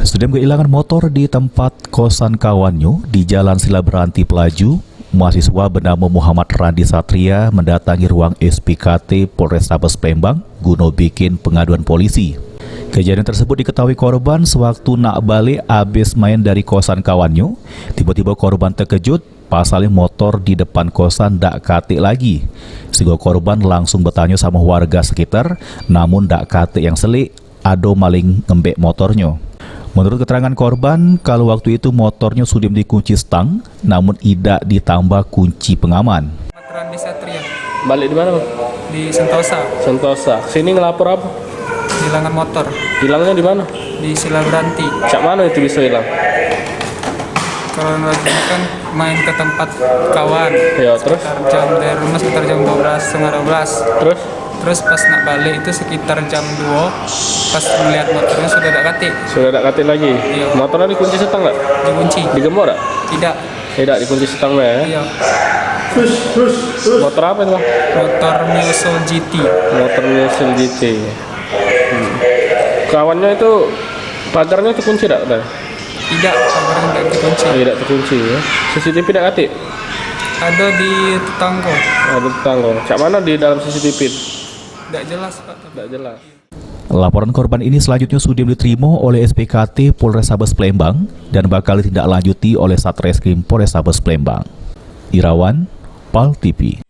Sudah kehilangan motor di tempat kosan kawannya di Jalan Silaberanti Pelaju, mahasiswa bernama Muhammad Randi Satria mendatangi ruang SPKT Polrestabes Palembang guna bikin pengaduan polisi. Kejadian tersebut diketahui korban sewaktu nak balik habis main dari kosan kawannya. Tiba-tiba korban terkejut pasalnya motor di depan kosan dak katik lagi. Sehingga korban langsung bertanya sama warga sekitar, namun dak katik yang selik, ado maling ngembek motornya. Menurut keterangan korban, kalau waktu itu motornya sudah dikunci stang, namun tidak ditambah kunci pengaman. Randi Satria. Balik di mana, Bang? Di Sentosa. Sentosa. Sini ngelapor apa? Hilangan motor. Hilangnya di mana? Di Silaberanti. Cak mana itu bisa hilang? Kronologinya kan main ke tempat kawan. Ya, terus? Dari rumah sekitar jam 12, setengah 12. Terus pas nak balik itu sekitar jam 2, pas melihat motornya sudah tak katik. Sudah tak katik lagi? Iya. Motornya dikunci setang nggak? Dikunci. Digembok tak? Tidak. Tidak dikunci setang ya? Iya. Motor apa itu, Bang? Motor Mioso GT. Motor Mioso GT. Kawannya itu pagarnya terkunci tak? Tidak, pagarnya tidak dikunci. Tidak terkunci ya. CCTV tidak katik? Ada di tetangga. Ada tetangga. Cak mana di dalam CCTV? Tidak jelas, Pak. Tidak jelas. Laporan korban ini selanjutnya sudah diterima oleh SPKT Polrestabes Palembang dan bakal ditindaklanjuti oleh Satreskrim Polrestabes Palembang. Irawan, PAL TV.